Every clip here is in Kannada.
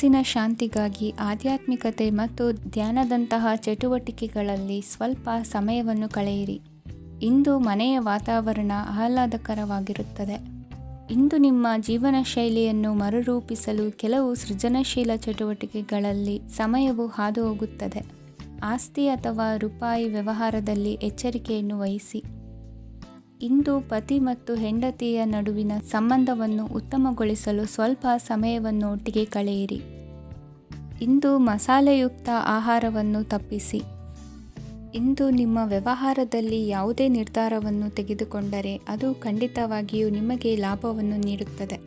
ಮನಸ್ಸಿನ ಶಾಂತಿಗಾಗಿ ಆಧ್ಯಾತ್ಮಿಕತೆ ಮತ್ತು ಧ್ಯಾನದಂತಹ ಚಟುವಟಿಕೆಗಳಲ್ಲಿ ಸ್ವಲ್ಪ ಸಮಯವನ್ನು ಕಳೆಯಿರಿ. ಇಂದು ಮನೆಯ ವಾತಾವರಣ ಆಹ್ಲಾದಕರವಾಗಿರುತ್ತದೆ. ಇಂದು ನಿಮ್ಮ ಜೀವನ ಶೈಲಿಯನ್ನು ಮರುರೂಪಿಸಲು ಕೆಲವು ಸೃಜನಶೀಲ ಚಟುವಟಿಕೆಗಳಲ್ಲಿ ಸಮಯವು ಹಾದುಹೋಗುತ್ತದೆ. ಆಸ್ತಿ ಅಥವಾ ರೂಪಾಯಿ ವ್ಯವಹಾರದಲ್ಲಿ ಎಚ್ಚರಿಕೆಯನ್ನು ವಹಿಸಿ. ಇಂದು ಪತಿ ಮತ್ತು ಹೆಂಡತಿಯ ನಡುವಿನ ಸಂಬಂಧವನ್ನು ಉತ್ತಮಗೊಳಿಸಲು ಸ್ವಲ್ಪ ಸಮಯವನ್ನು ಒಟ್ಟಿಗೆ ಕಳೆಯಿರಿ. ಇಂದು ಮಸಾಲೆಯುಕ್ತ ಆಹಾರವನ್ನು ತಪ್ಪಿಸಿ. ಇಂದು ನಿಮ್ಮ ವ್ಯವಹಾರದಲ್ಲಿ ಯಾವುದೇ ನಿರ್ಧಾರವನ್ನು ತೆಗೆದುಕೊಂಡರೆ ಅದು ಖಂಡಿತವಾಗಿಯೂ ನಿಮಗೆ ಲಾಭವನ್ನು ನೀಡುತ್ತದೆ.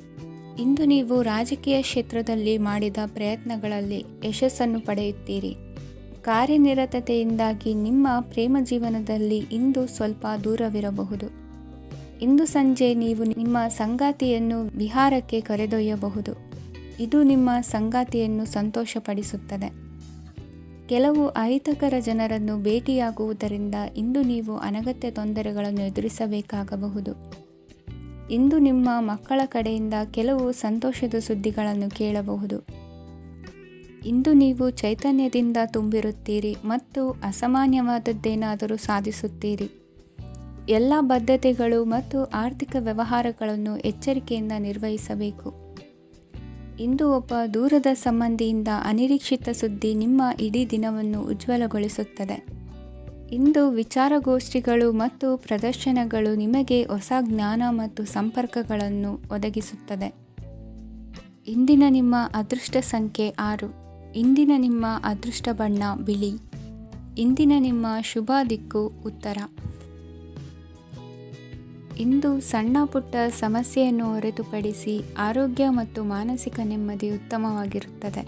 ಇಂದು ನೀವು ರಾಜಕೀಯ ಕ್ಷೇತ್ರದಲ್ಲಿ ಮಾಡಿದ ಪ್ರಯತ್ನಗಳಲ್ಲಿ ಯಶಸ್ಸನ್ನು ಪಡೆಯುತ್ತೀರಿ. ಕಾರ್ಯನಿರತತೆಯಿಂದಾಗಿ ನಿಮ್ಮ ಪ್ರೇಮ ಜೀವನದಲ್ಲಿ ಇಂದು ಸ್ವಲ್ಪ ದೂರವಿರಬಹುದು. ಇಂದು ಸಂಜೆ ನೀವು ನಿಮ್ಮ ಸಂಗಾತಿಯನ್ನು ವಿಹಾರಕ್ಕೆ ಕರೆದೊಯ್ಯಬಹುದು. ಇದು ನಿಮ್ಮ ಸಂಗಾತಿಯನ್ನು ಸಂತೋಷಪಡಿಸುತ್ತದೆ. ಕೆಲವು ಅಹಿತಕರ ಜನರನ್ನು ಭೇಟಿಯಾಗುವುದರಿಂದ ಇಂದು ನೀವು ಅನಗತ್ಯ ತೊಂದರೆಗಳನ್ನು ಎದುರಿಸಬೇಕಾಗಬಹುದು. ಇಂದು ನಿಮ್ಮ ಮಕ್ಕಳ ಕಡೆಯಿಂದ ಕೆಲವು ಸಂತೋಷದ ಸುದ್ದಿಗಳನ್ನು ಕೇಳಬಹುದು. ಇಂದು ನೀವು ಚೈತನ್ಯದಿಂದ ತುಂಬಿರುತ್ತೀರಿ ಮತ್ತು ಅಸಾಮಾನ್ಯವಾದದ್ದೇನಾದರೂ ಸಾಧಿಸುತ್ತೀರಿ. ಎಲ್ಲ ಬದ್ಧತೆಗಳು ಮತ್ತು ಆರ್ಥಿಕ ವ್ಯವಹಾರಗಳನ್ನು ಎಚ್ಚರಿಕೆಯಿಂದ ನಿರ್ವಹಿಸಬೇಕು. ಇಂದು ಒಬ್ಬ ದೂರದ ಸಂಬಂಧಿಯಿಂದ ಅನಿರೀಕ್ಷಿತ ಸುದ್ದಿ ನಿಮ್ಮ ಇಡೀ ದಿನವನ್ನು ಉಜ್ವಲಗೊಳಿಸುತ್ತದೆ. ಇಂದು ವಿಚಾರಗೋಷ್ಠಿಗಳು ಮತ್ತು ಪ್ರದರ್ಶನಗಳು ನಿಮಗೆ ಹೊಸ ಜ್ಞಾನ ಮತ್ತು ಸಂಪರ್ಕಗಳನ್ನು ಒದಗಿಸುತ್ತದೆ. ಇಂದಿನ ನಿಮ್ಮ ಅದೃಷ್ಟ ಸಂಖ್ಯೆ 6. ಇಂದಿನ ನಿಮ್ಮ ಅದೃಷ್ಟ ಬಣ್ಣ ಬಿಳಿ. ಇಂದಿನ ನಿಮ್ಮ ಶುಭ ದಿಕ್ಕು ಉತ್ತರ. ಇಂದು ಸಣ್ಣ ಪುಟ್ಟ ಸಮಸ್ಯೆಯನ್ನು ಹೊರತುಪಡಿಸಿ ಆರೋಗ್ಯ ಮತ್ತು ಮಾನಸಿಕ ನೆಮ್ಮದಿ ಉತ್ತಮವಾಗಿರುತ್ತದೆ.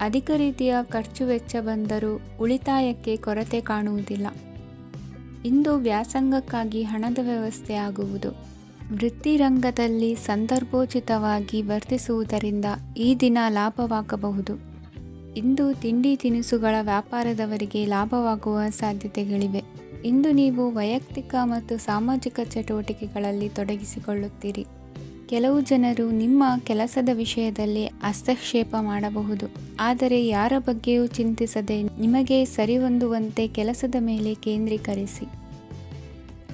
ಅಧಿಕ ರೀತಿಯ ಖರ್ಚು ವೆಚ್ಚ ಬಂದರೂ ಉಳಿತಾಯಕ್ಕೆ ಕೊರತೆ ಕಾಣುವುದಿಲ್ಲ. ಇಂದು ವ್ಯಾಸಂಗಕ್ಕಾಗಿ ಹಣದ ವ್ಯವಸ್ಥೆ ಆಗುವುದು. ವೃತ್ತಿರಂಗದಲ್ಲಿ ಸಂದರ್ಭೋಚಿತವಾಗಿ ವರ್ತಿಸುವುದರಿಂದ ಈ ದಿನ ಲಾಭವಾಗಬಹುದು. ಇಂದು ತಿಂಡಿ ತಿನಿಸುಗಳ ವ್ಯಾಪಾರದವರಿಗೆ ಲಾಭವಾಗುವ ಸಾಧ್ಯತೆಗಳಿವೆ. ಇಂದು ನೀವು ವೈಯಕ್ತಿಕ ಮತ್ತು ಸಾಮಾಜಿಕ ಚಟುವಟಿಕೆಗಳಲ್ಲಿ ತೊಡಗಿಸಿಕೊಳ್ಳುತ್ತೀರಿ. ಕೆಲವು ಜನರು ನಿಮ್ಮ ಕೆಲಸದ ವಿಷಯದಲ್ಲಿ ಹಸ್ತಕ್ಷೇಪ ಮಾಡಬಹುದು, ಆದರೆ ಯಾರ ಬಗ್ಗೆಯೂ ಚಿಂತಿಸದೆ ನಿಮಗೆ ಸರಿಹೊಂದುವಂತೆ ಕೆಲಸದ ಮೇಲೆ ಕೇಂದ್ರೀಕರಿಸಿ.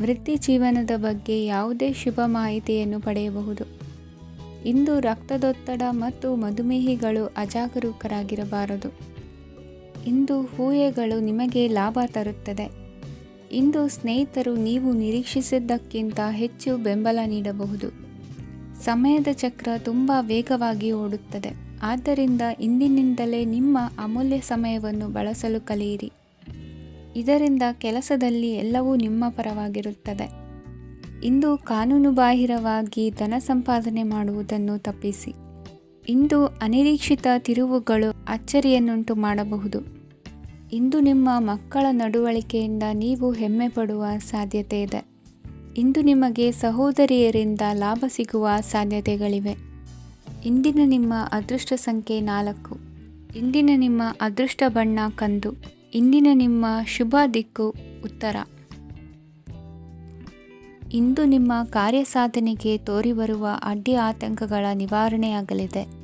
ವೃತ್ತಿ ಜೀವನದ ಬಗ್ಗೆ ಯಾವುದೇ ಶುಭ ಮಾಹಿತಿಯನ್ನು ಪಡೆಯಬಹುದು. ಇಂದು ರಕ್ತದೊತ್ತಡ ಮತ್ತು ಮಧುಮೇಹಿಗಳು ಅಜಾಗರೂಕರಾಗಿರಬಾರದು. ಇಂದು ಊಹೆಗಳು ನಿಮಗೆ ಲಾಭ ತರುತ್ತದೆ. ಇಂದು ಸ್ನೇಹಿತರು ನೀವು ನಿರೀಕ್ಷಿಸಿದ್ದಕ್ಕಿಂತ ಹೆಚ್ಚು ಬೆಂಬಲ ನೀಡಬಹುದು. ಸಮಯದ ಚಕ್ರ ತುಂಬ ವೇಗವಾಗಿ ಓಡುತ್ತದೆ. ಆದ್ದರಿಂದ ಇಂದಿನಿಂದಲೇ ನಿಮ್ಮ ಅಮೂಲ್ಯ ಸಮಯವನ್ನು ಬಳಸಲು ಕಲಿಯಿರಿ. ಇದರಿಂದ ಕೆಲಸದಲ್ಲಿ ಎಲ್ಲವೂ ನಿಮ್ಮ ಪರವಾಗಿರುತ್ತದೆ. ಇಂದು ಕಾನೂನುಬಾಹಿರವಾಗಿ ಧನ ಸಂಪಾದನೆ ಮಾಡುವುದನ್ನು ತಪ್ಪಿಸಿ. ಇಂದು ಅನಿರೀಕ್ಷಿತ ತಿರುವುಗಳು ಅಚ್ಚರಿಯನ್ನುಂಟು ಮಾಡಬಹುದು. ಇಂದು ನಿಮ್ಮ ಮಕ್ಕಳ ನಡವಳಿಕೆಯಿಂದ ನೀವು ಹೆಮ್ಮೆ ಪಡುವ ಸಾಧ್ಯತೆ ಇದೆ. ಇಂದು ನಿಮಗೆ ಸಹೋದರಿಯರಿಂದ ಲಾಭ ಸಿಗುವ ಸಾಧ್ಯತೆಗಳಿವೆ. ಇಂದಿನ ನಿಮ್ಮ ಅದೃಷ್ಟ ಸಂಖ್ಯೆ 4. ಇಂದಿನ ನಿಮ್ಮ ಅದೃಷ್ಟ ಬಣ್ಣ ಕಂದು. ಇಂದಿನ ನಿಮ್ಮ ಶುಭ ದಿಕ್ಕು ಉತ್ತರ. ಇಂದು ನಿಮ್ಮ ಕಾರ್ಯಸಾಧನೆಗೆ ತೋರಿಬರುವ ಅಡ್ಡಿ ಆತಂಕಗಳ ನಿವಾರಣೆಯಾಗಲಿದೆ.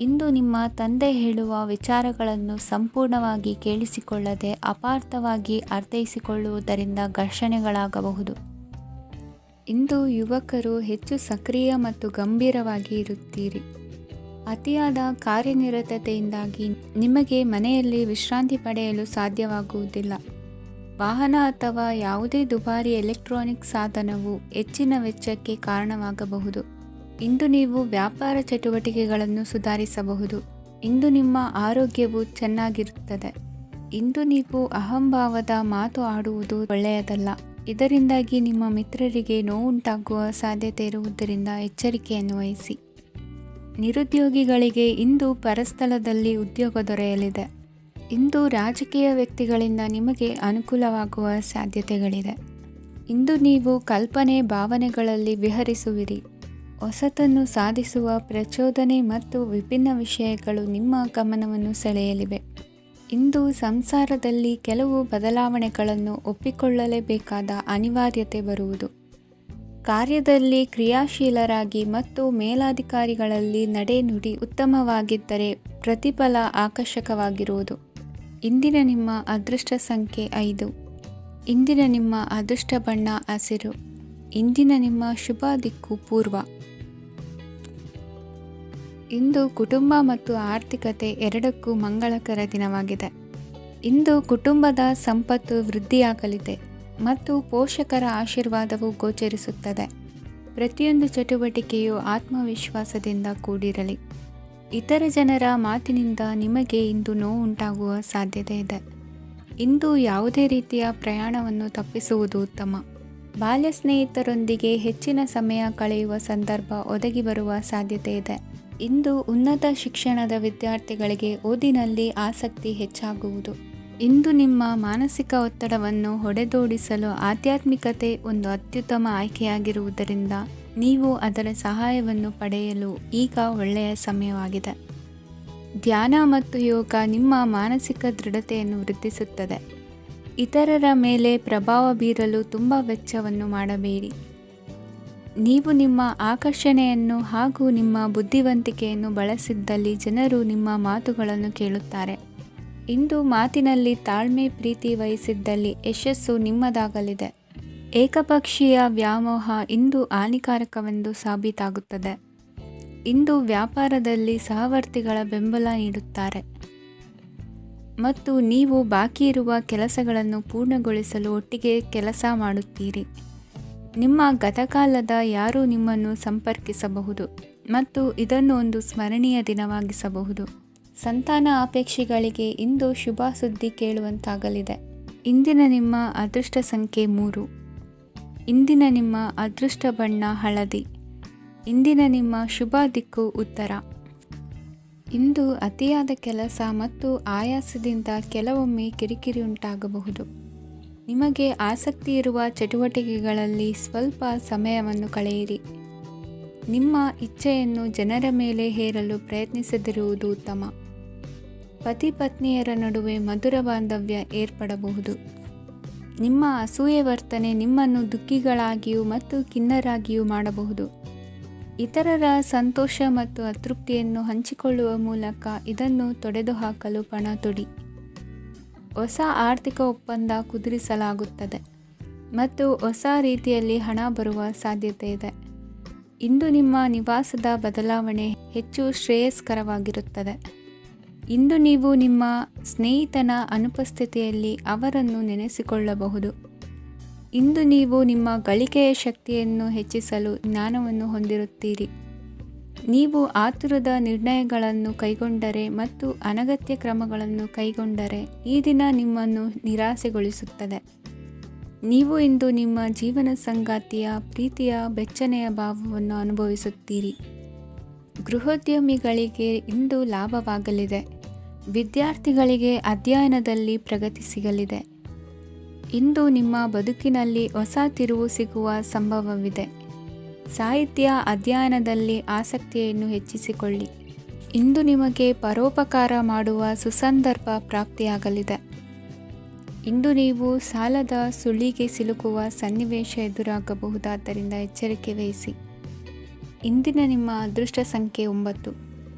ಇಂದು ನಿಮ್ಮ ತಂದೆ ಹೇಳುವ ವಿಚಾರಗಳನ್ನು ಸಂಪೂರ್ಣವಾಗಿ ಕೇಳಿಸಿಕೊಳ್ಳದೆ ಅಪಾರ್ಥವಾಗಿ ಅರ್ಥೈಸಿಕೊಳ್ಳುವುದರಿಂದ ಘರ್ಷಣೆಗಳಾಗಬಹುದು. ಇಂದು ಯುವಕರು ಹೆಚ್ಚು ಸಕ್ರಿಯ ಮತ್ತು ಗಂಭೀರವಾಗಿ ಇರುತ್ತೀರಿ. ಅತಿಯಾದ ಕಾರ್ಯನಿರತತೆಯಿಂದಾಗಿ ನಿಮಗೆ ಮನೆಯಲ್ಲಿ ವಿಶ್ರಾಂತಿ ಪಡೆಯಲು ಸಾಧ್ಯವಾಗುವುದಿಲ್ಲ. ವಾಹನ ಅಥವಾ ಯಾವುದೇ ದುಬಾರಿ ಎಲೆಕ್ಟ್ರಾನಿಕ್ ಸಾಧನವು ಹೆಚ್ಚಿನ ವೆಚ್ಚಕ್ಕೆ ಕಾರಣವಾಗಬಹುದು. ಇಂದು ನೀವು ವ್ಯಾಪಾರ ಚಟುವಟಿಕೆಗಳನ್ನು ಸುಧಾರಿಸಬಹುದು. ಇಂದು ನಿಮ್ಮ ಆರೋಗ್ಯವು ಚೆನ್ನಾಗಿರುತ್ತದೆ. ಇಂದು ನೀವು ಅಹಂಭಾವದ ಮಾತು ಆಡುವುದು ಒಳ್ಳೆಯದಲ್ಲ. ಇದರಿಂದಾಗಿ ನಿಮ್ಮ ಮಿತ್ರರಿಗೆ ನೋವುಂಟಾಗುವ ಸಾಧ್ಯತೆ ಇರುವುದರಿಂದ ಎಚ್ಚರಿಕೆಯನ್ನು ವಹಿಸಿ. ನಿರುದ್ಯೋಗಿಗಳಿಗೆ ಇಂದು ಪರಸ್ಥಳದಲ್ಲಿ ಉದ್ಯೋಗ ದೊರೆಯಲಿದೆ. ಇಂದು ರಾಜಕೀಯ ವ್ಯಕ್ತಿಗಳಿಂದ ನಿಮಗೆ ಅನುಕೂಲವಾಗುವ ಸಾಧ್ಯತೆಗಳಿದೆ. ಇಂದು ನೀವು ಕಲ್ಪನೆ ಭಾವನೆಗಳಲ್ಲಿ ವಿಹರಿಸುವಿರಿ. ಹೊಸತನ್ನು ಸಾಧಿಸುವ ಪ್ರಚೋದನೆ ಮತ್ತು ವಿಭಿನ್ನ ವಿಷಯಗಳು ನಿಮ್ಮ ಗಮನವನ್ನು ಸೆಳೆಯಲಿವೆ. ಇಂದು ಸಂಸಾರದಲ್ಲಿ ಕೆಲವು ಬದಲಾವಣೆಗಳನ್ನು ಒಪ್ಪಿಕೊಳ್ಳಲೇಬೇಕಾದ ಅನಿವಾರ್ಯತೆ ಬರುವುದು. ಕಾರ್ಯದಲ್ಲಿ ಕ್ರಿಯಾಶೀಲರಾಗಿ ಮತ್ತು ಮೇಲಾಧಿಕಾರಿಗಳಲ್ಲಿ ನಡೆನುಡಿ ಉತ್ತಮವಾಗಿದ್ದರೆ ಪ್ರತಿಫಲ ಆಕರ್ಷಕವಾಗಿರುವುದು. ಇಂದಿನ ನಿಮ್ಮ ಅದೃಷ್ಟ ಸಂಖ್ಯೆ 5. ಇಂದಿನ ನಿಮ್ಮ ಅದೃಷ್ಟ ಬಣ್ಣ ಹಸಿರು. ಇಂದಿನ ನಿಮ್ಮ ಶುಭ ದಿಕ್ಕು ಪೂರ್ವ. ಇಂದು ಕುಟುಂಬ ಮತ್ತು ಆರ್ಥಿಕತೆ ಎರಡಕ್ಕೂ ಮಂಗಳಕರ ದಿನವಾಗಿದೆ. ಇಂದು ಕುಟುಂಬದ ಸಂಪತ್ತು ವೃದ್ಧಿಯಾಗಲಿದೆ ಮತ್ತು ಪೋಷಕರ ಆಶೀರ್ವಾದವು ಗೋಚರಿಸುತ್ತದೆ. ಪ್ರತಿಯೊಂದು ಚಟುವಟಿಕೆಯು ಆತ್ಮವಿಶ್ವಾಸದಿಂದ ಕೂಡಿರಲಿ. ಇತರ ಜನರ ಮಾತಿನಿಂದ ನಿಮಗೆ ಇಂದು ನೋವು ಉಂಟಾಗುವ ಸಾಧ್ಯತೆ ಇದೆ. ಇಂದು ಯಾವುದೇ ರೀತಿಯ ಪ್ರಯಾಣವನ್ನು ತಪ್ಪಿಸುವುದು ಉತ್ತಮ. ಬಾಲ್ಯ ಸ್ನೇಹಿತರೊಂದಿಗೆ ಹೆಚ್ಚಿನ ಸಮಯ ಕಳೆಯುವ ಸಂದರ್ಭ ಒದಗಿ ಬರುವ ಸಾಧ್ಯತೆ ಇದೆ. ಇಂದು ಉನ್ನತ ಶಿಕ್ಷಣದ ವಿದ್ಯಾರ್ಥಿಗಳಿಗೆ ಓದಿನಲ್ಲಿ ಆಸಕ್ತಿ ಹೆಚ್ಚಾಗುವುದು. ಇಂದು ನಿಮ್ಮ ಮಾನಸಿಕ ಒತ್ತಡವನ್ನು ಹೊಡೆದೋಡಿಸಲು ಆಧ್ಯಾತ್ಮಿಕತೆ ಒಂದು ಅತ್ಯುತ್ತಮ ಆಯ್ಕೆಯಾಗಿರುವುದರಿಂದ ನೀವು ಅದರ ಸಹಾಯವನ್ನು ಪಡೆಯಲು ಈಗ ಒಳ್ಳೆಯ ಸಮಯವಾಗಿದೆ. ಧ್ಯಾನ ಮತ್ತು ಯೋಗ ನಿಮ್ಮ ಮಾನಸಿಕ ದೃಢತೆಯನ್ನು ವೃದ್ಧಿಸುತ್ತದೆ. ಇತರರ ಮೇಲೆ ಪ್ರಭಾವ ಬೀರಲು ತುಂಬ ವೆಚ್ಚವನ್ನು ಮಾಡಬೇಡಿ. ನೀವು ನಿಮ್ಮ ಆಕರ್ಷಣೆಯನ್ನು ಹಾಗೂ ನಿಮ್ಮ ಬುದ್ಧಿವಂತಿಕೆಯನ್ನು ಬಳಸಿದ್ದಲ್ಲಿ ಜನರು ನಿಮ್ಮ ಮಾತುಗಳನ್ನು ಕೇಳುತ್ತಾರೆ. ಇಂದು ಮಾತಿನಲ್ಲಿ ತಾಳ್ಮೆ ಪ್ರೀತಿ ವಹಿಸಿದ್ದಲ್ಲಿ ಯಶಸ್ಸು ನಿಮ್ಮದಾಗಲಿದೆ. ಏಕಪಕ್ಷೀಯ ವ್ಯಾಮೋಹ ಇಂದು ಹಾನಿಕಾರಕವೆಂದು ಸಾಬೀತಾಗುತ್ತದೆ. ಇಂದು ವ್ಯಾಪಾರದಲ್ಲಿ ಸಹವರ್ತಿಗಳ ಬೆಂಬಲ ನೀಡುತ್ತಾರೆ ಮತ್ತು ನೀವು ಬಾಕಿ ಇರುವ ಕೆಲಸಗಳನ್ನು ಪೂರ್ಣಗೊಳಿಸಲು ಒಟ್ಟಿಗೆ ಕೆಲಸ ಮಾಡುತ್ತೀರಿ. ನಿಮ್ಮ ಗತಕಾಲದ ಯಾರೂ ನಿಮ್ಮನ್ನು ಸಂಪರ್ಕಿಸಬಹುದು ಮತ್ತು ಇದನ್ನು ಒಂದು ಸ್ಮರಣೀಯ ದಿನವಾಗಿಸಬಹುದು. ಸಂತಾನ ಅಪೇಕ್ಷೆಗಳಿಗೆ ಇಂದು ಶುಭ ಸುದ್ದಿ ಕೇಳುವಂತಾಗಲಿದೆ. ಇಂದಿನ ನಿಮ್ಮ ಅದೃಷ್ಟ ಸಂಖ್ಯೆ 3. ಇಂದಿನ ನಿಮ್ಮ ಅದೃಷ್ಟ ಬಣ್ಣ ಹಳದಿ. ಇಂದಿನ ನಿಮ್ಮ ಶುಭ ದಿಕ್ಕು ಉತ್ತರ. ಇಂದು ಅತಿಯಾದ ಕೆಲಸ ಮತ್ತು ಆಯಾಸದಿಂದ ಕೆಲವೊಮ್ಮೆ ಕಿರಿಕಿರಿ ಉಂಟಾಗಬಹುದು. ನಿಮಗೆ ಆಸಕ್ತಿ ಇರುವ ಚಟುವಟಿಕೆಗಳಲ್ಲಿ ಸ್ವಲ್ಪ ಸಮಯವನ್ನು ಕಳೆಯಿರಿ. ನಿಮ್ಮ ಇಚ್ಛೆಯನ್ನು ಜನರ ಮೇಲೆ ಹೇರಲು ಪ್ರಯತ್ನಿಸದಿರುವುದು ಉತ್ತಮ. ಪತಿ ಪತ್ನಿಯರ ನಡುವೆ ಮಧುರ ಬಾಂಧವ್ಯ ಏರ್ಪಡಬಹುದು. ನಿಮ್ಮ ಅಸೂಯೆ ವರ್ತನೆ ನಿಮ್ಮನ್ನು ದುಃಖಿಗಳಾಗಿಯೂ ಮತ್ತು ಖಿನ್ನರಾಗಿಯೂ ಮಾಡಬಹುದು. ಇತರರ ಸಂತೋಷ ಮತ್ತು ಅತೃಪ್ತಿಯನ್ನು ಹಂಚಿಕೊಳ್ಳುವ ಮೂಲಕ ಇದನ್ನು ತೊಡೆದುಹಾಕಲು ಪಣ ತೊಡಿ. ಹೊಸ ಆರ್ಥಿಕ ಒಪ್ಪಂದ ಕುದುರಿಸಲಾಗುತ್ತದೆ ಮತ್ತು ಹೊಸ ರೀತಿಯಲ್ಲಿ ಹಣ ಬರುವ ಸಾಧ್ಯತೆ ಇದೆ. ಇಂದು ನಿಮ್ಮ ನಿವಾಸದ ಬದಲಾವಣೆ ಹೆಚ್ಚು ಶ್ರೇಯಸ್ಕರವಾಗಿರುತ್ತದೆ. ಇಂದು ನೀವು ನಿಮ್ಮ ಸ್ನೇಹಿತನ ಅನುಪಸ್ಥಿತಿಯಲ್ಲಿ ಅವರನ್ನು ನೆನೆಸಿಕೊಳ್ಳಬಹುದು. ಇಂದು ನೀವು ನಿಮ್ಮ ಗಳಿಕೆಯ ಶಕ್ತಿಯನ್ನು ಹೆಚ್ಚಿಸಲು ಜ್ಞಾನವನ್ನು ಹೊಂದಿರುತ್ತೀರಿ. ನೀವು ಆತುರದ ನಿರ್ಣಯಗಳನ್ನು ಕೈಗೊಂಡರೆ ಮತ್ತು ಅನಗತ್ಯ ಕ್ರಮಗಳನ್ನು ಕೈಗೊಂಡರೆ ಈ ದಿನ ನಿಮ್ಮನ್ನು ನಿರಾಸೆಗೊಳಿಸುತ್ತದೆ. ನೀವು ಇಂದು ನಿಮ್ಮ ಜೀವನ ಸಂಗಾತಿಯ ಪ್ರೀತಿಯ ಬೆಚ್ಚನೆಯ ಭಾವವನ್ನು ಅನುಭವಿಸುತ್ತೀರಿ. ಗೃಹೋದ್ಯಮಿಗಳಿಗೆ ಇಂದು ಲಾಭವಾಗಲಿದೆ. ವಿದ್ಯಾರ್ಥಿಗಳಿಗೆ ಅಧ್ಯಯನದಲ್ಲಿ ಪ್ರಗತಿ ಸಿಗಲಿದೆ. ಇಂದು ನಿಮ್ಮ ಬದುಕಿನಲ್ಲಿ ಹೊಸ ತಿರುವು ಸಿಗುವ ಸಂಭವವಿದೆ. ಸಾಹಿತ್ಯ ಅಧ್ಯಯನದಲ್ಲಿ ಆಸಕ್ತಿಯನ್ನು ಹೆಚ್ಚಿಸಿಕೊಳ್ಳಿ. ಇಂದು ನಿಮಗೆ ಪರೋಪಕಾರ ಮಾಡುವ ಸುಸಂದರ್ಭ ಪ್ರಾಪ್ತಿಯಾಗಲಿದೆ. ಇಂದು ನೀವು ಸಾಲದ ಸುಳಿಗೆ ಸಿಲುಕುವ ಸನ್ನಿವೇಶ ಎದುರಾಗಬಹುದಾದ್ದರಿಂದ ಎಚ್ಚರಿಕೆ ವಹಿಸಿ. ಇಂದಿನ ನಿಮ್ಮ ಅದೃಷ್ಟ ಸಂಖ್ಯೆ 9.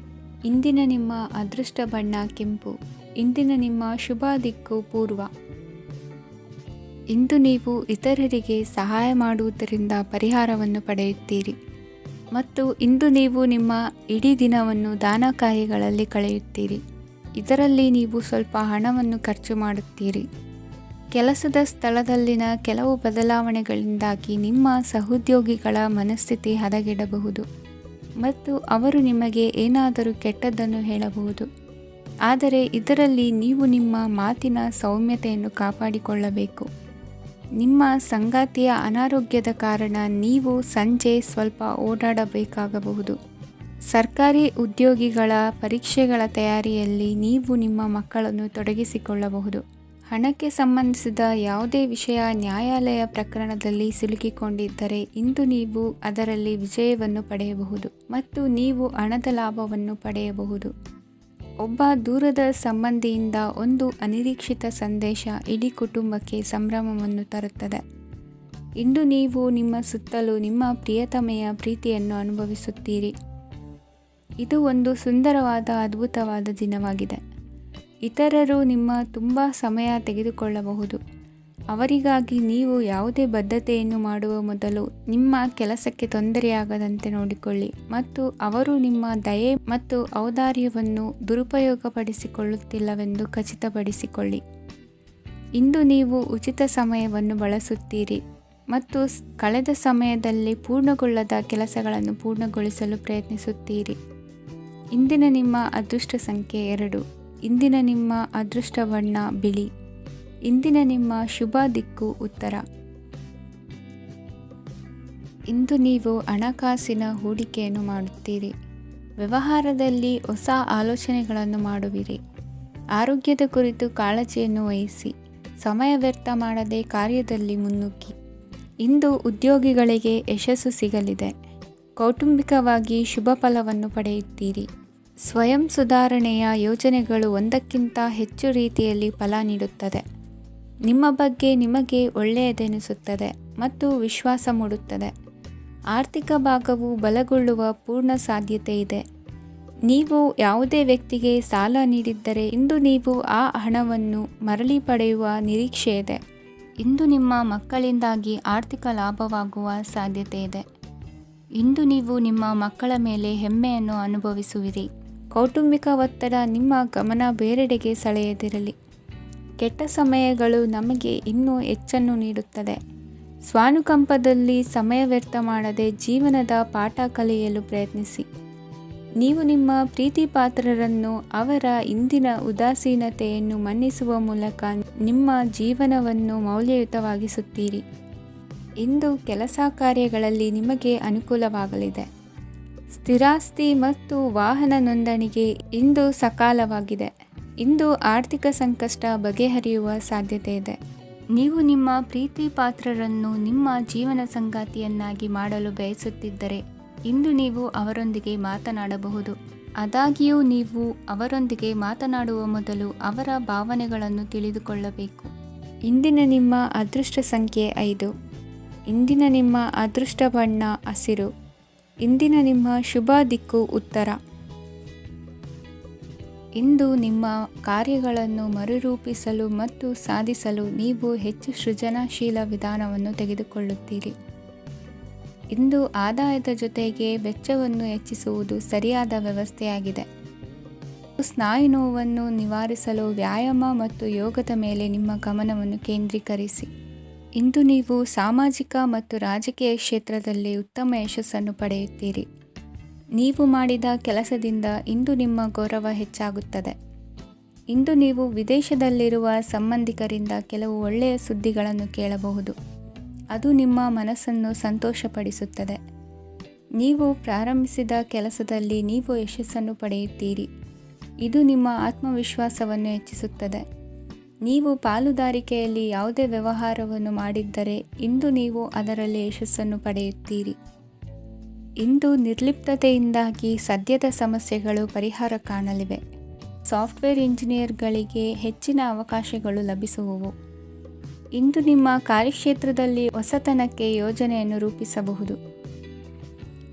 ಇಂದಿನ ನಿಮ್ಮ ಅದೃಷ್ಟ ಬಣ್ಣ ಕೆಂಪು. ಇಂದಿನ ನಿಮ್ಮ ಶುಭ ದಿಕ್ಕು ಪೂರ್ವ. ಇಂದು ನೀವು ಇತರರಿಗೆ ಸಹಾಯ ಮಾಡುವುದರಿಂದ ಪರಿಹಾರವನ್ನು ಪಡೆಯುತ್ತೀರಿ ಮತ್ತು ಇಂದು ನೀವು ನಿಮ್ಮ ಇಡೀ ದಿನವನ್ನು ದಾನ ಕಾರ್ಯಗಳಲ್ಲಿ ಕಳೆಯುತ್ತೀರಿ. ಇದರಲ್ಲಿ ನೀವು ಸ್ವಲ್ಪ ಹಣವನ್ನು ಖರ್ಚು ಮಾಡುತ್ತೀರಿ. ಕೆಲಸದ ಸ್ಥಳದಲ್ಲಿನ ಕೆಲವು ಬದಲಾವಣೆಗಳಿಂದಾಗಿ ನಿಮ್ಮ ಸಹೋದ್ಯೋಗಿಗಳ ಮನಸ್ಥಿತಿ ಹದಗೆಡಬಹುದು ಮತ್ತು ಅವರು ನಿಮಗೆ ಏನಾದರೂ ಕೆಟ್ಟದ್ದನ್ನು ಹೇಳಬಹುದು. ಆದರೆ ಇದರಲ್ಲಿ ನೀವು ನಿಮ್ಮ ಮಾತಿನ ಸೌಮ್ಯತೆಯನ್ನು ಕಾಪಾಡಿಕೊಳ್ಳಬೇಕು. ನಿಮ್ಮ ಸಂಗಾತಿಯ ಅನಾರೋಗ್ಯದ ಕಾರಣ ನೀವು ಸಂಜೆ ಸ್ವಲ್ಪ ಓಡಾಡಬೇಕಾಗಬಹುದು. ಸರ್ಕಾರಿ ಉದ್ಯೋಗಿಗಳ ಪರೀಕ್ಷೆಗಳ ತಯಾರಿಯಲ್ಲಿ ನೀವು ನಿಮ್ಮ ಮಕ್ಕಳನ್ನು ತೊಡಗಿಸಿಕೊಳ್ಳಬಹುದು. ಹಣಕ್ಕೆ ಸಂಬಂಧಿಸಿದ ಯಾವುದೇ ವಿಷಯ ನ್ಯಾಯಾಲಯ ಪ್ರಕರಣದಲ್ಲಿ ಸಿಲುಕಿಕೊಂಡಿದ್ದರೆ ಇಂದು ನೀವು ಅದರಲ್ಲಿ ವಿಜಯವನ್ನು ಪಡೆಯಬಹುದು ಮತ್ತು ನೀವು ಹಣದ ಲಾಭವನ್ನು ಪಡೆಯಬಹುದು. ಒಬ್ಬ ದೂರದ ಸಂಬಂಧಿಯಿಂದ ಒಂದು ಅನಿರೀಕ್ಷಿತ ಸಂದೇಶ ಇಡೀ ಕುಟುಂಬಕ್ಕೆ ಸಂಭ್ರಮವನ್ನು ತರುತ್ತದೆ. ಇಂದು ನೀವು ನಿಮ್ಮ ಸುತ್ತಲೂ ನಿಮ್ಮ ಪ್ರಿಯತಮೆಯ ಪ್ರೀತಿಯನ್ನು ಅನುಭವಿಸುತ್ತೀರಿ. ಇದು ಒಂದು ಸುಂದರವಾದ ಅದ್ಭುತವಾದ ದಿನವಾಗಿದೆ. ಇತರರು ನಿಮ್ಮ ತುಂಬ ಸಮಯ ತೆಗೆದುಕೊಳ್ಳಬಹುದು. ಅವರಿಗಾಗಿ ನೀವು ಯಾವುದೇ ಬದ್ಧತೆಯನ್ನು ಮಾಡುವ ಮೊದಲು ನಿಮ್ಮ ಕೆಲಸಕ್ಕೆ ತೊಂದರೆಯಾಗದಂತೆ ನೋಡಿಕೊಳ್ಳಿ ಮತ್ತು ಅವರು ನಿಮ್ಮ ದಯೆ ಮತ್ತು ಔದಾರ್ಯವನ್ನು ದುರುಪಯೋಗಪಡಿಸಿಕೊಳ್ಳುತ್ತಿಲ್ಲವೆಂದು ಖಚಿತಪಡಿಸಿಕೊಳ್ಳಿ. ಇಂದು ನೀವು ಉಚಿತ ಸಮಯವನ್ನು ಬಳಸುತ್ತೀರಿ ಮತ್ತು ಕಳೆದ ಸಮಯದಲ್ಲಿ ಪೂರ್ಣಗೊಳ್ಳದ ಕೆಲಸಗಳನ್ನು ಪೂರ್ಣಗೊಳಿಸಲು ಪ್ರಯತ್ನಿಸುತ್ತೀರಿ. ಇಂದಿನ ನಿಮ್ಮ ಅದೃಷ್ಟ ಸಂಖ್ಯೆ 2. ಇಂದಿನ ನಿಮ್ಮ ಅದೃಷ್ಟ ಬಣ್ಣ ಬಿಳಿ. ಇಂದಿನ ನಿಮ್ಮ ಶುಭ ದಿಕ್ಕು ಉತ್ತರ. ಇಂದು ನೀವು ಹಣಕಾಸಿನ ಹೂಡಿಕೆಯನ್ನು ಮಾಡುತ್ತೀರಿ. ವ್ಯವಹಾರದಲ್ಲಿ ಹೊಸ ಆಲೋಚನೆಗಳನ್ನು ಮಾಡುವಿರಿ. ಆರೋಗ್ಯದ ಕುರಿತು ಕಾಳಜಿಯನ್ನು ವಹಿಸಿ. ಸಮಯ ವ್ಯರ್ಥ ಮಾಡದೆ ಕಾರ್ಯದಲ್ಲಿ ಮುನ್ನುಗ್ಗಿ. ಇಂದು ಉದ್ಯೋಗಿಗಳಿಗೆ ಯಶಸ್ಸು ಸಿಗಲಿದೆ. ಕೌಟುಂಬಿಕವಾಗಿ ಶುಭ ಫಲವನ್ನು ಪಡೆಯುತ್ತೀರಿ. ಸ್ವಯಂ ಸುಧಾರಣೆಯ ಯೋಜನೆಗಳು ಒಂದಕ್ಕಿಂತ ಹೆಚ್ಚು ರೀತಿಯಲ್ಲಿ ಫಲ ನೀಡುತ್ತದೆ. ನಿಮ್ಮ ಬಗ್ಗೆ ನಿಮಗೆ ಒಳ್ಳೆಯದೆನಿಸುತ್ತದೆ ಮತ್ತು ವಿಶ್ವಾಸ ಮೂಡುತ್ತದೆ. ಆರ್ಥಿಕ ಭಾಗವು ಬಲಗೊಳ್ಳುವ ಪೂರ್ಣ ಸಾಧ್ಯತೆ ಇದೆ. ನೀವು ಯಾವುದೇ ವ್ಯಕ್ತಿಗೆ ಸಾಲ ನೀಡಿದ್ದರೆ ಇಂದು ನೀವು ಆ ಹಣವನ್ನು ಮರಳಿ ಪಡೆಯುವ ನಿರೀಕ್ಷೆ ಇದೆ. ಇಂದು ನಿಮ್ಮ ಮಕ್ಕಳಿಂದಾಗಿ ಆರ್ಥಿಕ ಲಾಭವಾಗುವ ಸಾಧ್ಯತೆ ಇದೆ. ಇಂದು ನೀವು ನಿಮ್ಮ ಮಕ್ಕಳ ಮೇಲೆ ಹೆಮ್ಮೆಯನ್ನು ಅನುಭವಿಸುವಿರಿ. ಕೌಟುಂಬಿಕ ಒತ್ತಡ ನಿಮ್ಮ ಗಮನ ಬೇರೆಡೆಗೆ ಸೆಳೆಯದಿರಲಿ. ಕೆಟ್ಟ ಸಮಯಗಳು ನಮಗೆ ಇನ್ನೂ ಹೆಚ್ಚನ್ನು ನೀಡುತ್ತದೆ. ಸ್ವಾನುಕಂಪದಲ್ಲಿ ಸಮಯ ವ್ಯರ್ಥ ಮಾಡದೆ ಜೀವನದ ಪಾಠ ಕಲಿಯಲು ಪ್ರಯತ್ನಿಸಿ. ನೀವು ನಿಮ್ಮ ಪ್ರೀತಿ ಪಾತ್ರರನ್ನು ಅವರ ಇಂದಿನ ಉದಾಸೀನತೆಯನ್ನು ಮನ್ನಿಸುವ ಮೂಲಕ ನಿಮ್ಮ ಜೀವನವನ್ನು ಮೌಲ್ಯಯುತವಾಗಿಸುತ್ತೀರಿ. ಇಂದು ಕೆಲಸ ಕಾರ್ಯಗಳಲ್ಲಿ ನಿಮಗೆ ಅನುಕೂಲವಾಗಲಿದೆ. ಸ್ಥಿರಾಸ್ತಿ ಮತ್ತು ವಾಹನ ನೋಂದಣಿಗೆ ಇಂದು ಸಕಾಲವಾಗಿದೆ. ಇಂದು ಆರ್ಥಿಕ ಸಂಕಷ್ಟ ಬಗೆಹರಿಯುವ ಸಾಧ್ಯತೆ ಇದೆ. ನೀವು ನಿಮ್ಮ ಪ್ರೀತಿ ಪಾತ್ರರನ್ನು ನಿಮ್ಮ ಜೀವನ ಸಂಗಾತಿಯನ್ನಾಗಿ ಮಾಡಲು ಬಯಸುತ್ತಿದ್ದರೆ ಇಂದು ನೀವು ಅವರೊಂದಿಗೆ ಮಾತನಾಡಬಹುದು. ಆದಾಗ್ಯೂ ನೀವು ಅವರೊಂದಿಗೆ ಮಾತನಾಡುವ ಮೊದಲು ಅವರ ಭಾವನೆಗಳನ್ನು ತಿಳಿದುಕೊಳ್ಳಬೇಕು. ಇಂದಿನ ನಿಮ್ಮ ಅದೃಷ್ಟ ಸಂಖ್ಯೆ 5. ಇಂದಿನ ನಿಮ್ಮ ಅದೃಷ್ಟ ಬಣ್ಣ ಹಸಿರು. ಇಂದಿನ ನಿಮ್ಮ ಶುಭ ದಿಕ್ಕು ಉತ್ತರ. ಇಂದು ನಿಮ್ಮ ಕಾರ್ಯಗಳನ್ನು ಮರುರೂಪಿಸಲು ಮತ್ತು ಸಾಧಿಸಲು ನೀವು ಹೆಚ್ಚು ಸೃಜನಶೀಲ ವಿಧಾನವನ್ನು ತೆಗೆದುಕೊಳ್ಳುತ್ತೀರಿ. ಇಂದು ಆದಾಯದ ಜೊತೆಗೆ ವೆಚ್ಚವನ್ನು ಹೆಚ್ಚಿಸುವುದು ಸರಿಯಾದ ವ್ಯವಸ್ಥೆಯಾಗಿದೆ. ಸ್ನಾಯು ನೋವನ್ನು ನಿವಾರಿಸಲು ವ್ಯಾಯಾಮ ಮತ್ತು ಯೋಗದ ಮೇಲೆ ನಿಮ್ಮ ಗಮನವನ್ನು ಕೇಂದ್ರೀಕರಿಸಿ. ಇಂದು ನೀವು ಸಾಮಾಜಿಕ ಮತ್ತು ರಾಜಕೀಯ ಕ್ಷೇತ್ರದಲ್ಲಿ ಉತ್ತಮ ಯಶಸ್ಸನ್ನು ಪಡೆಯುತ್ತೀರಿ. ನೀವು ಮಾಡಿದ ಕೆಲಸದಿಂದ ಇಂದು ನಿಮ್ಮ ಗೌರವ ಹೆಚ್ಚಾಗುತ್ತದೆ. ಇಂದು ನೀವು ವಿದೇಶದಲ್ಲಿರುವ ಸಂಬಂಧಿಕರಿಂದ ಕೆಲವು ಒಳ್ಳೆಯ ಸುದ್ದಿಗಳನ್ನು ಕೇಳಬಹುದು. ಅದು ನಿಮ್ಮ ಮನಸ್ಸನ್ನು ಸಂತೋಷಪಡಿಸುತ್ತದೆ. ನೀವು ಪ್ರಾರಂಭಿಸಿದ ಕೆಲಸದಲ್ಲಿ ನೀವು ಯಶಸ್ಸನ್ನು ಪಡೆಯುತ್ತೀರಿ. ಇದು ನಿಮ್ಮ ಆತ್ಮವಿಶ್ವಾಸವನ್ನು ಹೆಚ್ಚಿಸುತ್ತದೆ. ನೀವು ಪಾಲುದಾರಿಕೆಯಲ್ಲಿ ಯಾವುದೇ ವ್ಯವಹಾರವನ್ನು ಮಾಡಿದ್ದರೆ ಇಂದು ನೀವು ಅದರಲ್ಲಿ ಯಶಸ್ಸನ್ನು ಪಡೆಯುತ್ತೀರಿ. ಇಂದು ನಿರ್ಲಿಪ್ತತೆಯಿಂದಾಗಿ ಸದ್ಯದ ಸಮಸ್ಯೆಗಳು ಪರಿಹಾರ ಕಾಣಲಿವೆ. ಸಾಫ್ಟ್ವೇರ್ ಇಂಜಿನಿಯರ್ಗಳಿಗೆ ಹೆಚ್ಚಿನ ಅವಕಾಶಗಳು ಲಭಿಸುವವು. ಇಂದು ನಿಮ್ಮ ಕಾರ್ಯಕ್ಷೇತ್ರದಲ್ಲಿ ಹೊಸತನಕ್ಕೆ ಯೋಜನೆಯನ್ನು ರೂಪಿಸಬಹುದು.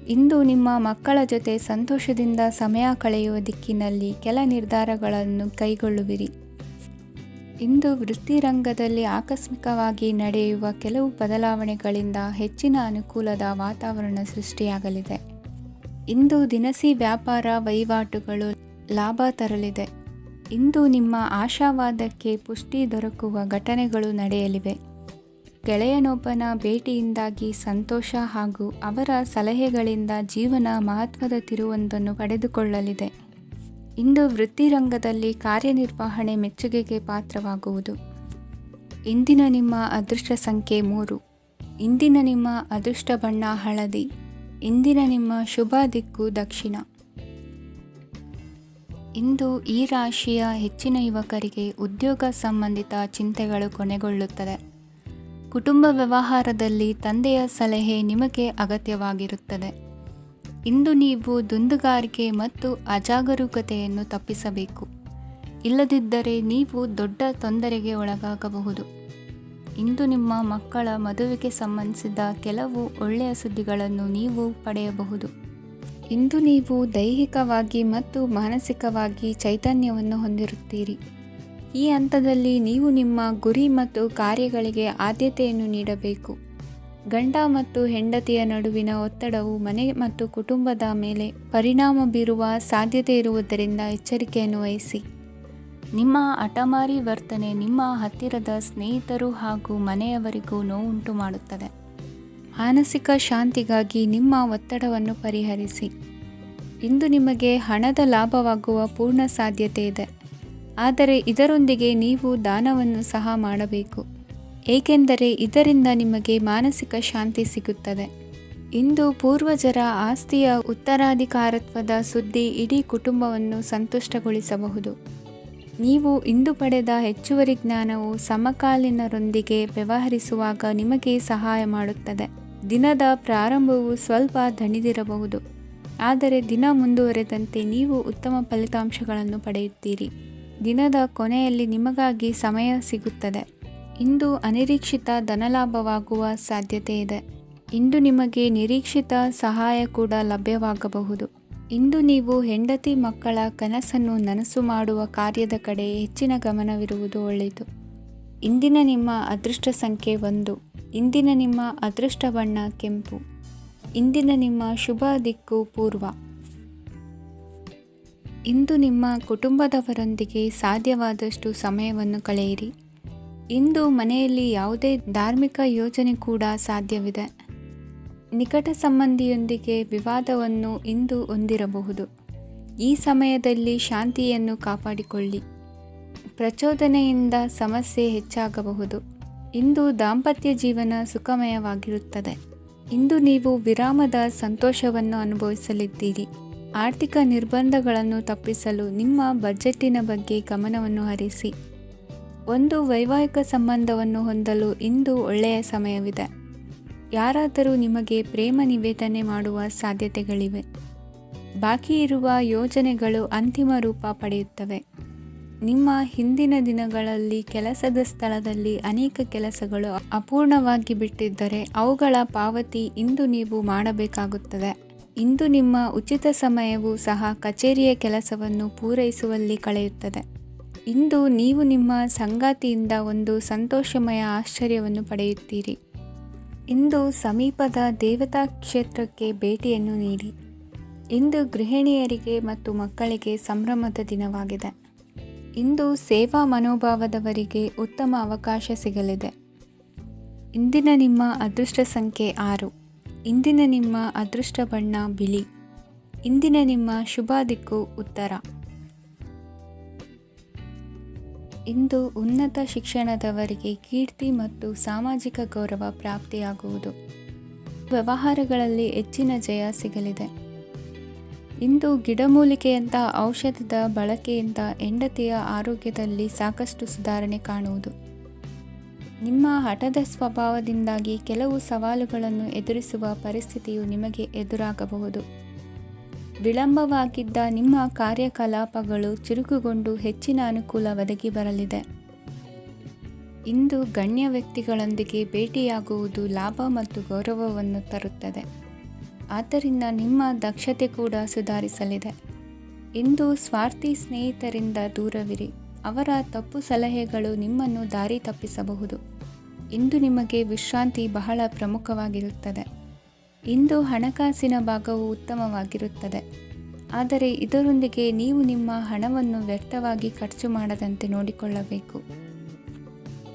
ಇಂದು ನಿಮ್ಮ ಮಕ್ಕಳ ಜೊತೆ ಸಂತೋಷದಿಂದ ಸಮಯ ಕಳೆಯುವ ದಿಕ್ಕಿನಲ್ಲಿ ಕೆಲ ನಿರ್ಧಾರಗಳನ್ನು ಕೈಗೊಳ್ಳುವಿರಿ. ಇಂದು ವೃತ್ತಿರಂಗದಲ್ಲಿ ಆಕಸ್ಮಿಕವಾಗಿ ನಡೆಯುವ ಕೆಲವು ಬದಲಾವಣೆಗಳಿಂದ ಹೆಚ್ಚಿನ ಅನುಕೂಲದ ವಾತಾವರಣ ಸೃಷ್ಟಿಯಾಗಲಿದೆ. ಇಂದು ದಿನಸಿ ವ್ಯಾಪಾರ ವಹಿವಾಟುಗಳು ಲಾಭ ತರಲಿದೆ. ಇಂದು ನಿಮ್ಮ ಆಶಾವಾದಕ್ಕೆ ಪುಷ್ಟಿ ದೊರಕುವ ಘಟನೆಗಳು ನಡೆಯಲಿವೆ. ಗೆಳೆಯನೊಬ್ಬನ ಭೇಟಿಯಿಂದಾಗಿ ಸಂತೋಷ ಹಾಗೂ ಅವರ ಸಲಹೆಗಳಿಂದ ಜೀವನ ಮಹತ್ವದ ತಿರುವೊಂದನ್ನು ಪಡೆದುಕೊಳ್ಳಲಿದೆ. ಇಂದು ವೃತ್ತಿರಂಗದಲ್ಲಿ ಕಾರ್ಯನಿರ್ವಹಣೆ ಮೆಚ್ಚುಗೆಗೆ ಪಾತ್ರವಾಗುವುದು. ಇಂದಿನ ನಿಮ್ಮ ಅದೃಷ್ಟ ಸಂಖ್ಯೆ 3. ಇಂದಿನ ನಿಮ್ಮ ಅದೃಷ್ಟ ಬಣ್ಣ ಹಳದಿ. ಇಂದಿನ ನಿಮ್ಮ ಶುಭ ದಿಕ್ಕು ದಕ್ಷಿಣ. ಇಂದು ಈ ರಾಶಿಯ ಹೆಚ್ಚಿನ ಯುವಕರಿಗೆ ಉದ್ಯೋಗ ಸಂಬಂಧಿತ ಚಿಂತೆಗಳು ಕೊನೆಗೊಳ್ಳುತ್ತದೆ. ಕುಟುಂಬ ವ್ಯವಹಾರದಲ್ಲಿ ತಂದೆಯ ಸಲಹೆ ನಿಮಗೆ ಅಗತ್ಯವಾಗಿರುತ್ತದೆ. ಇಂದು ನೀವು ದುಂದುಗಾರಿಕೆ ಮತ್ತು ಅಜಾಗರೂಕತೆಯನ್ನು ತಪ್ಪಿಸಬೇಕು. ಇಲ್ಲದಿದ್ದರೆ ನೀವು ದೊಡ್ಡ ತೊಂದರೆಗೆ ಒಳಗಾಗಬಹುದು. ಇಂದು ನಿಮ್ಮ ಮಕ್ಕಳ ಮದುವೆಗೆ ಸಂಬಂಧಿಸಿದ ಕೆಲವು ಒಳ್ಳೆಯ ಸುದ್ದಿಗಳನ್ನು ನೀವು ಪಡೆಯಬಹುದು. ಇಂದು ನೀವು ದೈಹಿಕವಾಗಿ ಮತ್ತು ಮಾನಸಿಕವಾಗಿ ಚೈತನ್ಯವನ್ನು ಹೊಂದಿರುತ್ತೀರಿ. ಈ ಹಂತದಲ್ಲಿ ನೀವು ನಿಮ್ಮ ಗುರಿ ಮತ್ತು ಕಾರ್ಯಗಳಿಗೆ ಆದ್ಯತೆಯನ್ನು ನೀಡಬೇಕು. ಗಂಡ ಮತ್ತು ಹೆಂಡತಿಯ ನಡುವಿನ ಒತ್ತಡವು ಮನೆ ಮತ್ತು ಕುಟುಂಬದ ಮೇಲೆ ಪರಿಣಾಮ ಬೀರುವ ಸಾಧ್ಯತೆ ಇರುವುದರಿಂದ ಎಚ್ಚರಿಕೆಯನ್ನು ವಹಿಸಿ. ನಿಮ್ಮ ಹಠಮಾರಿ ವರ್ತನೆ ನಿಮ್ಮ ಹತ್ತಿರದ ಸ್ನೇಹಿತರು ಹಾಗೂ ಮನೆಯವರಿಗೂ ನೋವುಂಟು ಮಾಡುತ್ತದೆ. ಮಾನಸಿಕ ಶಾಂತಿಗಾಗಿ ನಿಮ್ಮ ಒತ್ತಡವನ್ನು ಪರಿಹರಿಸಿ. ಇಂದು ನಿಮಗೆ ಹಣದ ಲಾಭವಾಗುವ ಪೂರ್ಣ ಸಾಧ್ಯತೆ ಇದೆ, ಆದರೆ ಇದರೊಂದಿಗೆ ನೀವು ದಾನವನ್ನು ಸಹ ಮಾಡಬೇಕು, ಏಕೆಂದರೆ ಇದರಿಂದ ನಿಮಗೆ ಮಾನಸಿಕ ಶಾಂತಿ ಸಿಗುತ್ತದೆ. ಇಂದು ಪೂರ್ವಜರ ಆಸ್ತಿಯ ಉತ್ತರಾಧಿಕಾರತ್ವದ ಸುದ್ದಿ ಇಡೀ ಕುಟುಂಬವನ್ನು ಸಂತುಷ್ಟಗೊಳಿಸಬಹುದು. ನೀವು ಇಂದು ಪಡೆದ ಹೆಚ್ಚುವರಿ ಜ್ಞಾನವು ಸಮಕಾಲೀನರೊಂದಿಗೆ ವ್ಯವಹರಿಸುವಾಗ ನಿಮಗೆ ಸಹಾಯ ಮಾಡುತ್ತದೆ. ದಿನದ ಪ್ರಾರಂಭವು ಸ್ವಲ್ಪ ದಣಿದಿರಬಹುದು, ಆದರೆ ದಿನ ಮುಂದುವರೆದಂತೆ ನೀವು ಉತ್ತಮ ಫಲಿತಾಂಶಗಳನ್ನು ಪಡೆಯುತ್ತೀರಿ. ದಿನದ ಕೊನೆಯಲ್ಲಿ ನಿಮಗಾಗಿ ಸಮಯ ಸಿಗುತ್ತದೆ. ಇಂದು ಅನಿರೀಕ್ಷಿತ ಧನಲಾಭವಾಗುವ ಸಾಧ್ಯತೆ ಇದೆ. ಇಂದು ನಿಮಗೆ ನಿರೀಕ್ಷಿತ ಸಹಾಯ ಕೂಡ ಲಭ್ಯವಾಗಬಹುದು. ಇಂದು ನೀವು ಹೆಂಡತಿ ಮಕ್ಕಳ ಕನಸನ್ನು ನನಸು ಮಾಡುವ ಕಾರ್ಯದ ಕಡೆ ಹೆಚ್ಚಿನ ಗಮನವಿರುವುದು ಒಳ್ಳೆಯದು. ಇಂದಿನ ನಿಮ್ಮ ಅದೃಷ್ಟ ಸಂಖ್ಯೆ 1. ಇಂದಿನ ನಿಮ್ಮ ಅದೃಷ್ಟ ಬಣ್ಣ ಕೆಂಪು. ಇಂದಿನ ನಿಮ್ಮ ಶುಭ ದಿಕ್ಕು ಪೂರ್ವ. ಇಂದು ನಿಮ್ಮ ಕುಟುಂಬದವರೊಂದಿಗೆ ಸಾಧ್ಯವಾದಷ್ಟು ಸಮಯವನ್ನು ಕಳೆಯಿರಿ. ಇಂದು ಮನೆಯಲ್ಲಿ ಯಾವುದೇ ಧಾರ್ಮಿಕ ಯೋಜನೆ ಕೂಡ ಸಾಧ್ಯವಿದೆ. ನಿಕಟ ಸಂಬಂಧಿಯೊಂದಿಗೆ ವಿವಾದವನ್ನು ಇಂದು ಹೊಂದಿರಬಹುದು. ಈ ಸಮಯದಲ್ಲಿ ಶಾಂತಿಯನ್ನು ಕಾಪಾಡಿಕೊಳ್ಳಿ. ಪ್ರಚೋದನೆಯಿಂದ ಸಮಸ್ಯೆ ಹೆಚ್ಚಾಗಬಹುದು. ಇಂದು ದಾಂಪತ್ಯ ಜೀವನ ಸುಖಮಯವಾಗಿರುತ್ತದೆ. ಇಂದು ನೀವು ವಿರಾಮದ ಸಂತೋಷವನ್ನು ಅನುಭವಿಸಲಿದ್ದೀರಿ. ಆರ್ಥಿಕ ನಿರ್ಬಂಧಗಳನ್ನು ತಪ್ಪಿಸಲು ನಿಮ್ಮ ಬಜೆಟ್ಟಿನ ಬಗ್ಗೆ ಗಮನವನ್ನು ಹರಿಸಿ. ಒಂದು ವೈವಾಹಿಕ ಸಂಬಂಧವನ್ನು ಹೊಂದಲು ಇಂದು ಒಳ್ಳೆಯ ಸಮಯವಿದೆ. ಯಾರಾದರೂ ನಿಮಗೆ ಪ್ರೇಮ ನಿವೇದನೆ ಮಾಡುವ ಸಾಧ್ಯತೆಗಳಿವೆ. ಬಾಕಿ ಇರುವ ಯೋಜನೆಗಳು ಅಂತಿಮ ರೂಪ ಪಡೆಯುತ್ತವೆ. ನಿಮ್ಮ ಹಿಂದಿನ ದಿನಗಳಲ್ಲಿ ಕೆಲಸದ ಸ್ಥಳದಲ್ಲಿ ಅನೇಕ ಕೆಲಸಗಳು ಅಪೂರ್ಣವಾಗಿ ಬಿಟ್ಟಿದ್ದರೆ ಅವುಗಳ ಪಾವತಿ ಇಂದು ನೀವು ಮಾಡಬೇಕಾಗುತ್ತದೆ. ಇಂದು ನಿಮ್ಮ ಉಚಿತ ಸಮಯವು ಸಹ ಕಚೇರಿಯ ಕೆಲಸವನ್ನು ಪೂರೈಸುವಲ್ಲಿ ಕಳೆಯುತ್ತದೆ. ಇಂದು ನೀವು ನಿಮ್ಮ ಸಂಗಾತಿಯಿಂದ ಒಂದು ಸಂತೋಷಮಯ ಆಶ್ಚರ್ಯವನ್ನು ಪಡೆಯುತ್ತೀರಿ. ಇಂದು ಸಮೀಪದ ದೇವತಾ ಕ್ಷೇತ್ರಕ್ಕೆ ಭೇಟಿಯನ್ನು ನೀಡಿ. ಇಂದು ಗೃಹಿಣಿಯರಿಗೆ ಮತ್ತು ಮಕ್ಕಳಿಗೆ ಸಂಭ್ರಮದ ದಿನವಾಗಿದೆ. ಇಂದು ಸೇವಾ ಮನೋಭಾವದವರಿಗೆ ಉತ್ತಮ ಅವಕಾಶ ಸಿಗಲಿದೆ. ಇಂದಿನ ನಿಮ್ಮ ಅದೃಷ್ಟ ಸಂಖ್ಯೆ 6. ಇಂದಿನ ನಿಮ್ಮ ಅದೃಷ್ಟ ಬಣ್ಣ ಬಿಳಿ. ಇಂದಿನ ನಿಮ್ಮ ಶುಭ ದಿಕ್ಕು ಉತ್ತರ. ಇಂದು ಉನ್ನತ ಶಿಕ್ಷಣದವರಿಗೆ ಕೀರ್ತಿ ಮತ್ತು ಸಾಮಾಜಿಕ ಗೌರವ ಪ್ರಾಪ್ತಿಯಾಗುವುದು. ವ್ಯವಹಾರಗಳಲ್ಲಿ ಹೆಚ್ಚಿನ ಜಯ ಸಿಗಲಿದೆ. ಇಂದು ಗಿಡಮೂಲಿಕೆಯಂಥ ಔಷಧದ ಬಳಕೆಯಿಂದ ಹೆಂಡತಿಯ ಆರೋಗ್ಯದಲ್ಲಿ ಸಾಕಷ್ಟು ಸುಧಾರಣೆ ಕಾಣುವುದು. ನಿಮ್ಮ ಹಠದ ಸ್ವಭಾವದಿಂದಾಗಿ ಕೆಲವು ಸವಾಲುಗಳನ್ನು ಎದುರಿಸುವ ಪರಿಸ್ಥಿತಿಯು ನಿಮಗೆ ಎದುರಾಗಬಹುದು. ವಿಳಂಬವಾಗಿದ್ದ ನಿಮ್ಮ ಕಾರ್ಯಕಲಾಪಗಳು ಚುರುಕುಗೊಂಡು ಹೆಚ್ಚಿನ ಅನುಕೂಲ ಒದಗಿ ಬರಲಿದೆ. ಇಂದು ಗಣ್ಯ ವ್ಯಕ್ತಿಗಳೊಂದಿಗೆ ಭೇಟಿಯಾಗುವುದು ಲಾಭ ಮತ್ತು ಗೌರವವನ್ನು ತರುತ್ತದೆ. ಆದ್ದರಿಂದ ನಿಮ್ಮ ದಕ್ಷತೆ ಕೂಡ ಸುಧಾರಿಸಲಿದೆ. ಇಂದು ಸ್ವಾರ್ಥಿ ಸ್ನೇಹಿತರಿಂದ ದೂರವಿರಿ. ಅವರ ತಪ್ಪು ಸಲಹೆಗಳು ನಿಮ್ಮನ್ನು ದಾರಿ ತಪ್ಪಿಸಬಹುದು. ಇಂದು ನಿಮಗೆ ವಿಶ್ರಾಂತಿ ಬಹಳ ಪ್ರಮುಖವಾಗಿರುತ್ತದೆ. ಇಂದು ಹಣಕಾಸಿನ ಭಾಗವು ಉತ್ತಮವಾಗಿರುತ್ತದೆ, ಆದರೆ ಇದರೊಂದಿಗೆ ನೀವು ನಿಮ್ಮ ಹಣವನ್ನು ವ್ಯರ್ಥವಾಗಿ ಖರ್ಚು ಮಾಡದಂತೆ ನೋಡಿಕೊಳ್ಳಬೇಕು.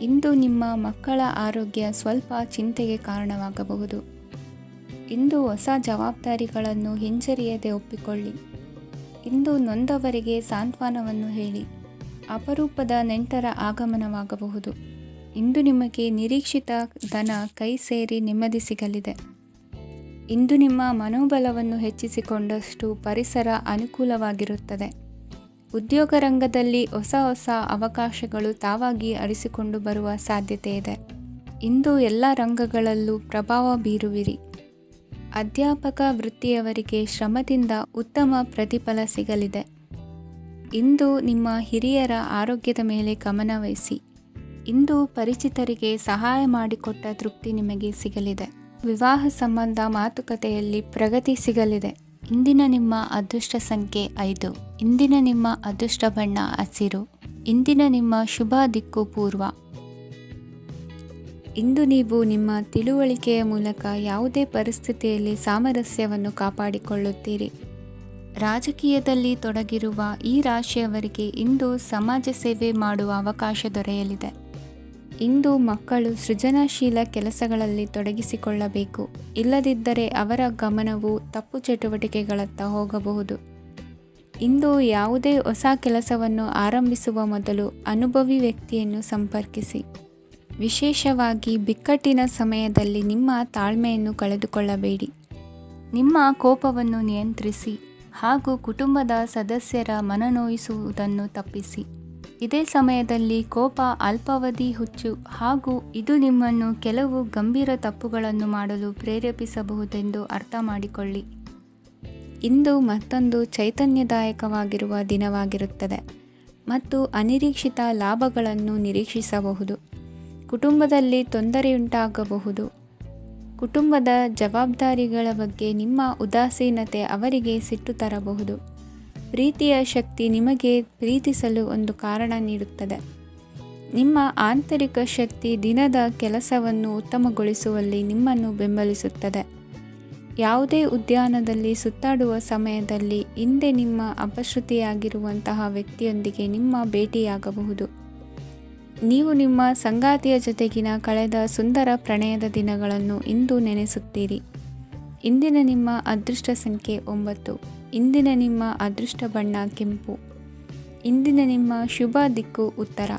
ಇಂದು ನಿಮ್ಮ ಮಕ್ಕಳ ಆರೋಗ್ಯ ಸ್ವಲ್ಪ ಚಿಂತೆಗೆ ಕಾರಣವಾಗಬಹುದು. ಇಂದು ಹೊಸ ಜವಾಬ್ದಾರಿಗಳನ್ನು ಹಿಂಜರಿಯದೆ ಒಪ್ಪಿಕೊಳ್ಳಿ. ಇಂದು ನೊಂದವರಿಗೆ ಸಾಂತ್ವನವನ್ನು ಹೇಳಿ. ಅಪರೂಪದ ನೆಂಟರ ಆಗಮನವಾಗಬಹುದು. ಇಂದು ನಿಮಗೆ ನಿರೀಕ್ಷಿತ ಧನ ಕೈ ಸೇರಿ ನೆಮ್ಮದಿ ಸಿಗಲಿದೆ. ಇಂದು ನಿಮ್ಮ ಮನೋಬಲವನ್ನು ಹೆಚ್ಚಿಸಿಕೊಂಡಷ್ಟು ಪರಿಸರ ಅನುಕೂಲವಾಗಿರುತ್ತದೆ. ಉದ್ಯೋಗ ರಂಗದಲ್ಲಿ ಹೊಸ ಹೊಸ ಅವಕಾಶಗಳು ತಾವಾಗಿ ಅರಿಸಿಕೊಂಡು ಬರುವ ಸಾಧ್ಯತೆ ಇದೆ. ಇಂದು ಎಲ್ಲ ರಂಗಗಳಲ್ಲೂ ಪ್ರಭಾವ ಬೀರುವಿರಿ. ಅಧ್ಯಾಪಕ ವೃತ್ತಿಯವರಿಗೆ ಶ್ರಮದಿಂದ ಉತ್ತಮ ಪ್ರತಿಫಲ ಸಿಗಲಿದೆ. ಇಂದು ನಿಮ್ಮ ಹಿರಿಯರ ಆರೋಗ್ಯದ ಮೇಲೆ ಗಮನ ವಹಿಸಿ. ಇಂದು ಪರಿಚಿತರಿಗೆ ಸಹಾಯ ಮಾಡಿಕೊಟ್ಟ ತೃಪ್ತಿ ನಿಮಗೆ ಸಿಗಲಿದೆ. ವಿವಾಹ ಸಂಬಂಧ ಮಾತುಕತೆಯಲ್ಲಿ ಪ್ರಗತಿ ಸಿಗಲಿದೆ. ಇಂದಿನ ನಿಮ್ಮ ಅದೃಷ್ಟ ಸಂಖ್ಯೆ 5. ಇಂದಿನ ನಿಮ್ಮ ಅದೃಷ್ಟ ಬಣ್ಣ ಹಸಿರು. ಇಂದಿನ ನಿಮ್ಮ ಶುಭ ದಿಕ್ಕು ಪೂರ್ವ. ಇಂದು ನೀವು ನಿಮ್ಮ ತಿಳುವಳಿಕೆಯ ಮೂಲಕ ಯಾವುದೇ ಪರಿಸ್ಥಿತಿಯಲ್ಲಿ ಸಾಮರಸ್ಯವನ್ನು ಕಾಪಾಡಿಕೊಳ್ಳುತ್ತೀರಿ. ರಾಜಕೀಯದಲ್ಲಿ ತೊಡಗಿರುವ ಈ ರಾಶಿಯವರಿಗೆ ಇಂದು ಸಮಾಜ ಸೇವೆ ಮಾಡುವ ಅವಕಾಶ ದೊರೆಯಲಿದೆ. ಇಂದು ಮಕ್ಕಳು ಸೃಜನಶೀಲ ಕೆಲಸಗಳಲ್ಲಿ ತೊಡಗಿಸಿಕೊಳ್ಳಬೇಕು. ಇಲ್ಲದಿದ್ದರೆ ಅವರ ಗಮನವು ತಪ್ಪು ಚಟುವಟಿಕೆಗಳತ್ತ ಹೋಗಬಹುದು. ಇಂದು ಯಾವುದೇ ಹೊಸ ಕೆಲಸವನ್ನು ಆರಂಭಿಸುವ ಮೊದಲು ಅನುಭವಿ ವ್ಯಕ್ತಿಯನ್ನು ಸಂಪರ್ಕಿಸಿ. ವಿಶೇಷವಾಗಿ ಬಿಕ್ಕಟ್ಟಿನ ಸಮಯದಲ್ಲಿ ನಿಮ್ಮ ತಾಳ್ಮೆಯನ್ನು ಕಳೆದುಕೊಳ್ಳಬೇಡಿ. ನಿಮ್ಮ ಕೋಪವನ್ನು ನಿಯಂತ್ರಿಸಿ ಹಾಗೂ ಕುಟುಂಬದ ಸದಸ್ಯರ ಮನನೋಯಿಸುವುದನ್ನು ತಪ್ಪಿಸಿ. ಇದೇ ಸಮಯದಲ್ಲಿ ಕೋಪ ಅಲ್ಪಾವಧಿ ಹುಚ್ಚು ಹಾಗೂ ಇದು ನಿಮ್ಮನ್ನು ಕೆಲವು ಗಂಭೀರ ತಪ್ಪುಗಳನ್ನು ಮಾಡಲು ಪ್ರೇರೇಪಿಸಬಹುದೆಂದು ಅರ್ಥ ಮಾಡಿಕೊಳ್ಳಿ. ಇಂದು ಮತ್ತೊಂದು ಚೈತನ್ಯದಾಯಕವಾಗಿರುವ ದಿನವಾಗಿರುತ್ತದೆ ಮತ್ತು ಅನಿರೀಕ್ಷಿತ ಲಾಭಗಳನ್ನು ನಿರೀಕ್ಷಿಸಬಹುದು. ಕುಟುಂಬದಲ್ಲಿ ತೊಂದರೆಯುಂಟಾಗಬಹುದು. ಕುಟುಂಬದ ಜವಾಬ್ದಾರಿಗಳ ಬಗ್ಗೆ ನಿಮ್ಮ ಉದಾಸೀನತೆ ಅವರಿಗೆ ಸಿಟ್ಟು ತರಬಹುದು. ಪ್ರೀತಿಯ ಶಕ್ತಿ ನಿಮಗೆ ಪ್ರೀತಿಸಲು ಒಂದು ಕಾರಣ ನೀಡುತ್ತದೆ. ನಿಮ್ಮ ಆಂತರಿಕ ಶಕ್ತಿ ದಿನದ ಕೆಲಸವನ್ನು ಉತ್ತಮಗೊಳಿಸುವಲ್ಲಿ ನಿಮ್ಮನ್ನು ಬೆಂಬಲಿಸುತ್ತದೆ. ಯಾವುದೇ ಉದ್ಯಾನದಲ್ಲಿ ಸುತ್ತಾಡುವ ಸಮಯದಲ್ಲಿ ಹಿಂದೆ ನಿಮ್ಮ ಅಪಶ್ರುತಿಯಾಗಿರುವಂತಹ ವ್ಯಕ್ತಿಯೊಂದಿಗೆ ನಿಮ್ಮ ಭೇಟಿಯಾಗಬಹುದು. ನೀವು ನಿಮ್ಮ ಸಂಗಾತಿಯ ಜೊತೆಗಿನ ಕಳೆದ ಸುಂದರ ಪ್ರಣಯದ ದಿನಗಳನ್ನು ಇಂದು ನೆನೆಸುತ್ತೀರಿ. ಇಂದಿನ ನಿಮ್ಮ ಅದೃಷ್ಟ ಸಂಖ್ಯೆ 9. ಇಂದಿನ ನಿಮ್ಮ ಅದೃಷ್ಟ ಬಣ್ಣ ಕೆಂಪು. ಇಂದಿನ ನಿಮ್ಮ ಶುಭ ದಿಕ್ಕು ಉತ್ತರ.